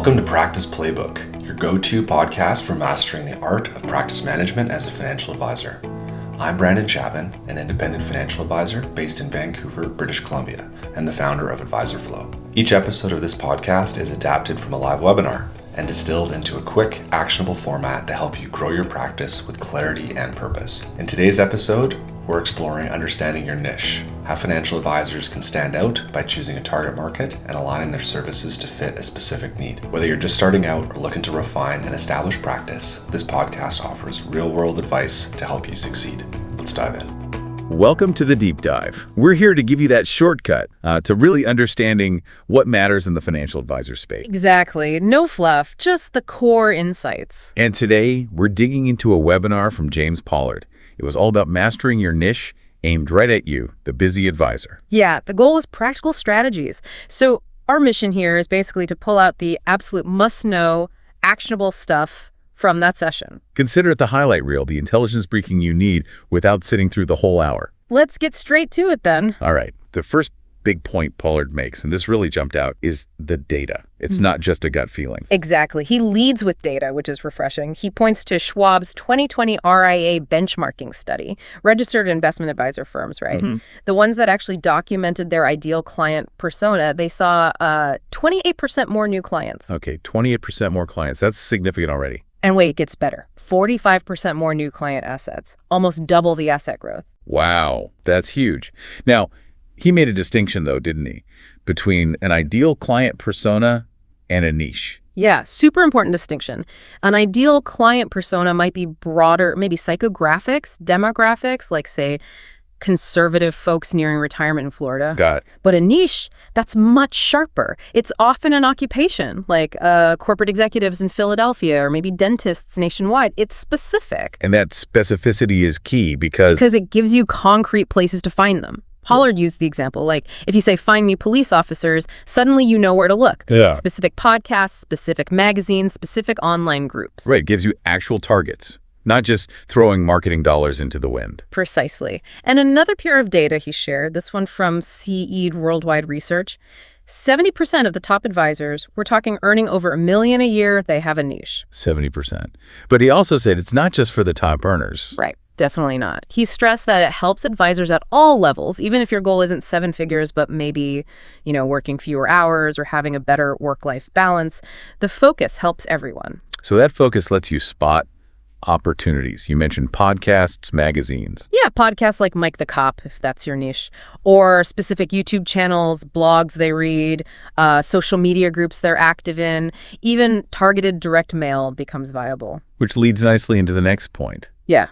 Welcome to Practice Playbook, your go-to podcast for mastering the art of practice management as a financial advisor. I'm Brandon Chapman, an independent financial advisor based in Vancouver, British Columbia, and the founder of AdvisorFlow. Each episode of this podcast is adapted from a live webinar and distilled into a quick, actionable format to help you grow your practice with clarity and purpose. In today's episode, we're exploring understanding your niche, how financial advisors can stand out by choosing a target market and aligning their services to fit a specific need. Whether you're just starting out or looking to refine an established practice, this podcast offers real-world advice to help you succeed. Let's dive in. Welcome to the Deep Dive. We're here to give you that shortcut to really understanding what matters in the financial advisor space. Exactly. No fluff, just the core insights. And today, we're digging into a webinar from James Pollard. It was all about mastering your niche, aimed right at you, the busy advisor. Yeah, the goal is practical strategies. So our mission here is basically to pull out the absolute must-know, actionable stuff from that session. Consider it the highlight reel, the intelligence briefing you need without sitting through the whole hour. Let's get straight to it then. All right. The first big point Pollard makes, and this really jumped out, is the data. It's not just a gut feeling. Exactly. He leads with data, which is refreshing. He points to Schwab's 2020 RIA benchmarking study, registered investment advisor firms, right? The ones that actually documented their ideal client persona, they saw 28% more new clients. Okay, 28% more clients. That's significant already. And wait, it gets better. 45% more new client assets, almost double the asset growth. Wow, that's huge. Now, he made a distinction, though, didn't he, between an ideal client persona and a niche. Yeah, super important distinction. An ideal client persona might be broader, maybe psychographics, demographics, like, say, conservative folks nearing retirement in Florida. Got it. But a niche, that's much sharper. It's often an occupation, like corporate executives in Philadelphia or maybe dentists nationwide. It's specific. And that specificity is key because it gives you concrete places to find them. Pollard used the example, like if you say, find me police officers, suddenly you know where to look. Yeah. Specific podcasts, specific magazines, specific online groups. Right, it gives you actual targets, not just throwing marketing dollars into the wind. Precisely. And another pair of data he shared, this one from CE Worldwide Research, 70% of the top advisors, we're talking earning over $1 million a year, they have a niche. 70%. But he also said it's not just for the top earners. Right. Definitely not. He stressed that it helps advisors at all levels, even if your goal isn't seven figures, but maybe, working fewer hours or having a better work-life balance. The focus helps everyone. So that focus lets you spot opportunities. You mentioned podcasts, magazines. Yeah, podcasts like Mike the Cop, if that's your niche, or specific YouTube channels, blogs they read, social media groups they're active in, even targeted direct mail becomes viable. Which leads nicely into the next point. Yeah.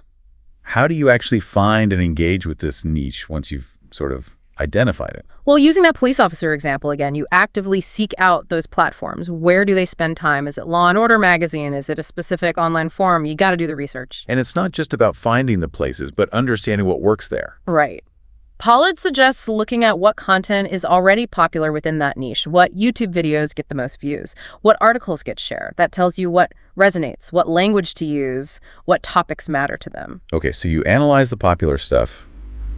How do you actually find and engage with this niche once you've sort of identified it? Well, using that police officer example again, you actively seek out those platforms. Where do they spend time? Is it Law and Order magazine? Is it a specific online forum? You got to do the research. And it's not just about finding the places, but understanding what works there. Right. Pollard suggests looking at what content is already popular within that niche, what YouTube videos get the most views, what articles get shared. That tells you what resonates, what language to use, what topics matter to them. Okay, so you analyze the popular stuff,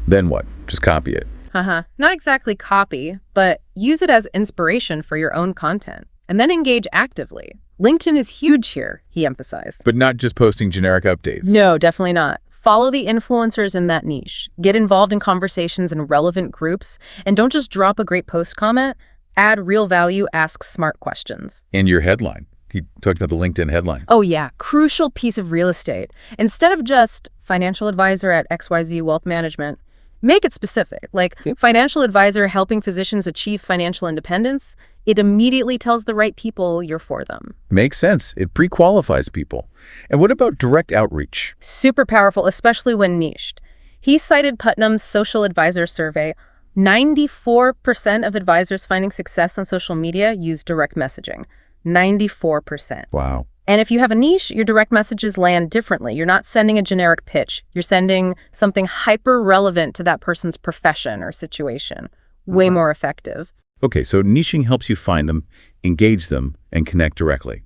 then what? Just copy it. Not exactly copy, but use it as inspiration for your own content, and then engage actively. LinkedIn is huge here, he emphasized. But not just posting generic updates. No, definitely not. Follow the influencers in that niche. Get involved in conversations in relevant groups, and don't just drop a great post comment. Add real value, ask smart questions. And your headline. He talked about the LinkedIn headline. Oh yeah, crucial piece of real estate. Instead of just financial advisor at XYZ Wealth Management, make it specific, like financial advisor helping physicians achieve financial independence. It immediately tells the right people you're for them. Makes sense. It pre-qualifies people. And what about direct outreach? Super powerful, especially when niched. He cited Putnam's social advisor survey. 94% of advisors finding success on social media use direct messaging. 94%. Wow. And if you have a niche, your direct messages land differently. You're not sending a generic pitch. You're sending something hyper relevant to that person's profession or situation. Way more effective. Okay, so niching helps you find them, engage them, and connect directly.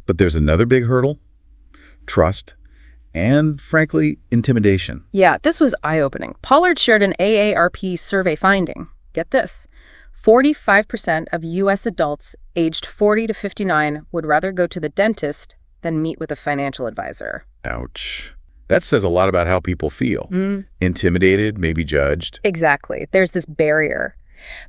But there's another big hurdle: trust and, frankly, intimidation. Yeah, this was eye-opening. Pollard shared an AARP survey finding. Get this. 45% of U.S. adults aged 40 to 59 would rather go to the dentist than meet with a financial advisor. Ouch. That says a lot about how people feel. Intimidated, maybe judged. Exactly. There's this barrier.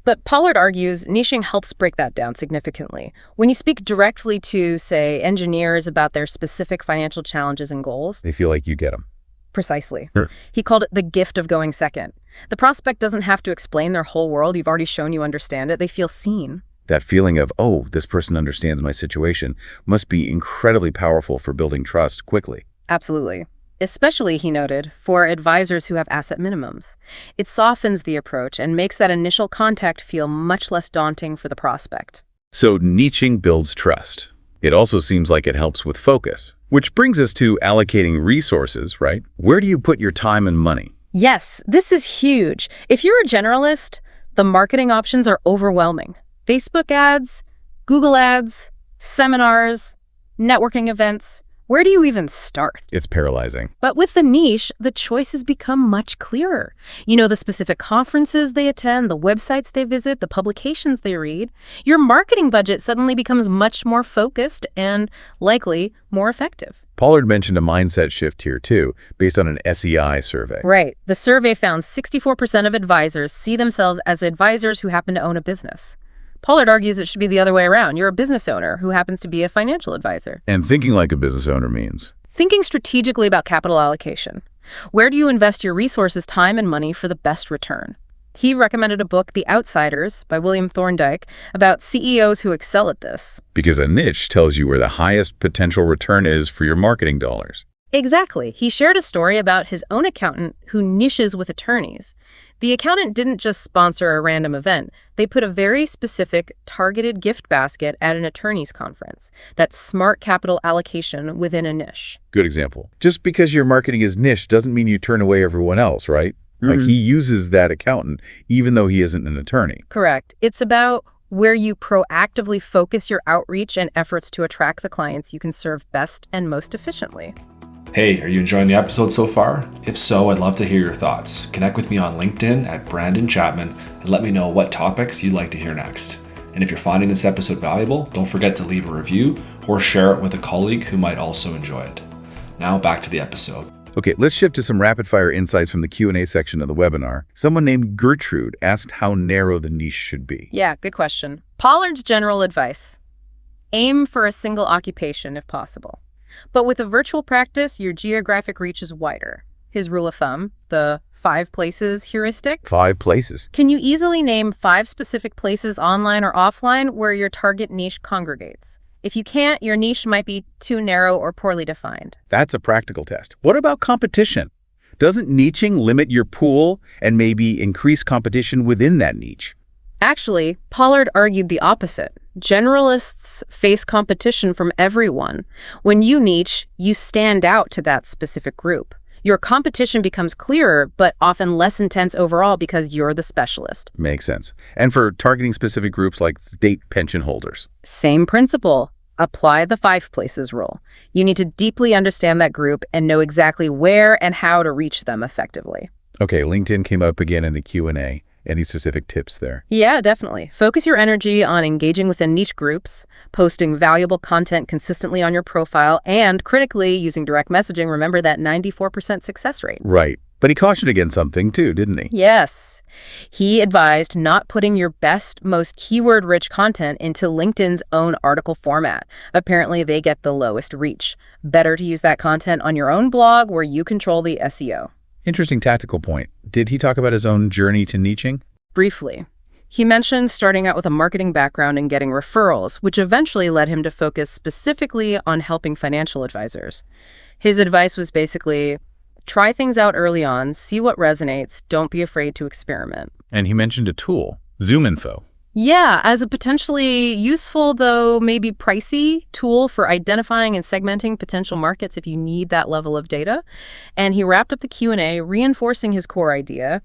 But Pollard argues niching helps break that down significantly. When you speak directly to, say, engineers about their specific financial challenges and goals, They feel like you get them. precisely. Sure. He called it the gift of going second. The prospect doesn't have to explain their whole world. You've already shown you understand it. They feel seen. That feeling of, oh, this person understands my situation must be incredibly powerful for building trust quickly. Absolutely. Especially, he noted, for advisors who have asset minimums. It softens the approach and makes that initial contact feel much less daunting for the prospect. So niching builds trust. It also seems like it helps with focus, which brings us to allocating resources, right? Where do you put your time and money? Yes, this is huge. If you're a generalist, the marketing options are overwhelming. Facebook ads, Google ads, seminars, networking events. Where do you even start? It's paralyzing. But with the niche, the choices become much clearer. You know the specific conferences they attend, the websites they visit, the publications they read. Your marketing budget suddenly becomes much more focused and, likely, more effective. Pollard mentioned a mindset shift here, too, based on an SEI survey. Right. The survey found 64% of advisors see themselves as advisors who happen to own a business. Pollard argues it should be the other way around. You're a business owner who happens to be a financial advisor. And thinking like a business owner means? Thinking strategically about capital allocation. Where do you invest your resources, time, and money for the best return? He recommended a book, The Outsiders, by William Thorndike, about CEOs who excel at this. Because a niche tells you where the highest potential return is for your marketing dollars. Exactly. He shared a story about his own accountant who niches with attorneys. The accountant didn't just sponsor a random event. They put a very specific, targeted gift basket at an attorney's conference. That's smart capital allocation within a niche. Good example. Just because your marketing is niche doesn't mean you turn away everyone else, right? Like he uses that accountant even though he isn't an attorney. Correct. It's about where you proactively focus your outreach and efforts to attract the clients you can serve best and most efficiently. Hey, are you enjoying the episode so far? If so, I'd love to hear your thoughts. Connect with me on LinkedIn at Brandon Chapman and let me know what topics you'd like to hear next. And if you're finding this episode valuable, don't forget to leave a review or share it with a colleague who might also enjoy it. Now back to the episode. Okay, let's shift to some rapid-fire insights from the Q&A section of the webinar. Someone named Gertrude asked how narrow the niche should be. Yeah, good question. Pollard's general advice: aim for a single occupation if possible. But with a virtual practice, your geographic reach is wider. His rule of thumb, the 5 places heuristic. 5 places. Can you easily name 5 specific places online or offline where your target niche congregates? If you can't, your niche might be too narrow or poorly defined. That's a practical test. What about competition? Doesn't niching limit your pool and maybe increase competition within that niche? Actually, Pollard argued the opposite. Generalists face competition from everyone. When you niche, you stand out to that specific group. Your competition becomes clearer, but often less intense overall because you're the specialist. Makes sense. And for targeting specific groups like state pension holders? Same principle. Apply the 5 places rule. You need to deeply understand that group and know exactly where and how to reach them effectively. Okay, LinkedIn came up again in the Q&A. Any specific tips there? Yeah, definitely. Focus your energy on engaging within niche groups, posting valuable content consistently on your profile, and critically using direct messaging. Remember that 94% success rate. Right. But he cautioned against something too, didn't he? Yes. He advised not putting your best, most keyword-rich content into LinkedIn's own article format. Apparently, they get the lowest reach. Better to use that content on your own blog where you control the SEO. Interesting tactical point. Did he talk about his own journey to niching? Briefly. He mentioned starting out with a marketing background and getting referrals, which eventually led him to focus specifically on helping financial advisors. His advice was basically, try things out early on, see what resonates, don't be afraid to experiment. And he mentioned a tool, Zoom Info. Yeah, as a potentially useful, though maybe pricey, tool for identifying and segmenting potential markets if you need that level of data. And he wrapped up the Q&A, reinforcing his core idea.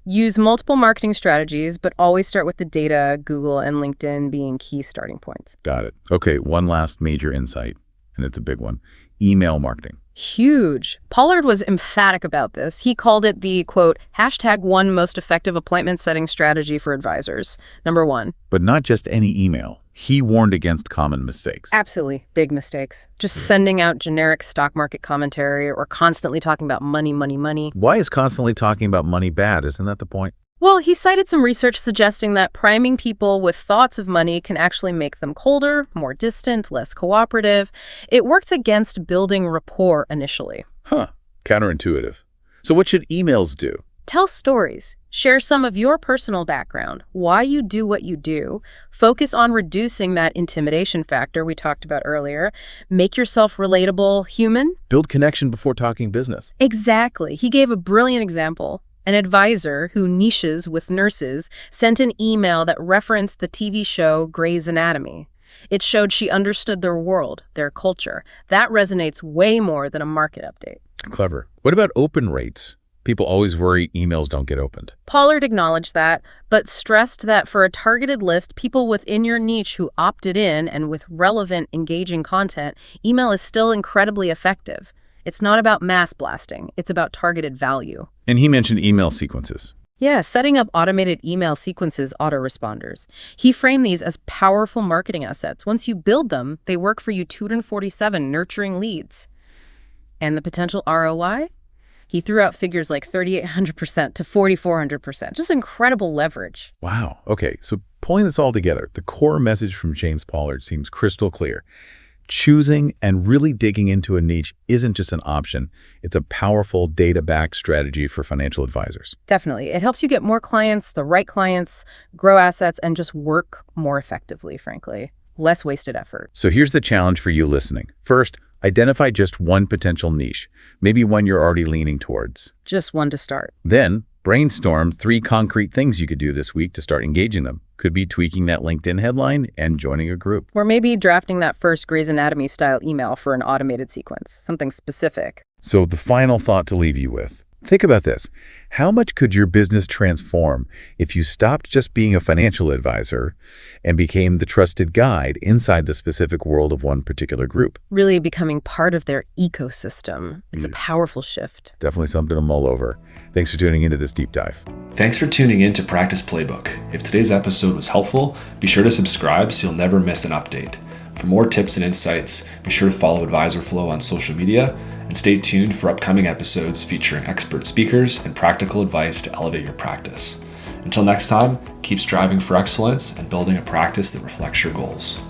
Use multiple marketing strategies, but always start with the data, Google and LinkedIn being key starting points. Got it. Okay, one last major insight. and it's a big one, email marketing. Huge. Pollard was emphatic about this. He called it the, quote, #1 most effective appointment setting strategy for advisors. Number 1. But not just any email. He warned against common mistakes. Absolutely. Big mistakes. Just sending out generic stock market commentary or constantly talking about money, money, money. Why is constantly talking about money bad? Isn't that the point? Well, he cited some research suggesting that priming people with thoughts of money can actually make them colder, more distant, less cooperative. It works against building rapport initially. Huh. Counterintuitive. So what should emails do? Tell stories. Share some of your personal background, why you do what you do. Focus on reducing that intimidation factor we talked about earlier. Make yourself relatable, human. Build connection before talking business. Exactly. He gave a brilliant example. An advisor who niches with nurses sent an email that referenced the TV show Grey's Anatomy. It showed she understood their world, their culture. That resonates way more than a market update. Clever. What about open rates? People always worry emails don't get opened. Pollard acknowledged that, but stressed that for a targeted list, people within your niche who opted in and with relevant, engaging content, email is still incredibly effective. It's not about mass blasting. It's about targeted value. And he mentioned email sequences. Yeah, setting up automated email sequences, autoresponders. He framed these as powerful marketing assets. Once you build them, they work for you 247 nurturing leads. And the potential ROI? He threw out figures like 3,800% to 4,400%. Just incredible leverage. Wow. Okay, so pulling this all together, the core message from James Pollard seems crystal clear. Choosing and really digging into a niche isn't just an option. It's a powerful data-backed strategy for financial advisors. Definitely. It helps you get more clients, the right clients, grow assets, and just work more effectively, frankly. Less wasted effort. So here's the challenge for you listening. First, identify just one potential niche, maybe one you're already leaning towards. Just one to start. Then, brainstorm 3 concrete things you could do this week to start engaging them. Could be tweaking that LinkedIn headline and joining a group. Or maybe drafting that first Grey's Anatomy style email for an automated sequence, something specific. So the final thought to leave you with. Think about this. How much could your business transform if you stopped just being a financial advisor and became the trusted guide inside the specific world of one particular group? Really becoming part of their ecosystem. It's a powerful shift. Definitely something to mull over. Thanks for tuning into this deep dive. Thanks for tuning in to Practice Playbook. If today's episode was helpful, be sure to subscribe so you'll never miss an update. For more tips and insights, be sure to follow AdvisorFlow on social media and stay tuned for upcoming episodes featuring expert speakers and practical advice to elevate your practice. Until next time, keep striving for excellence and building a practice that reflects your goals.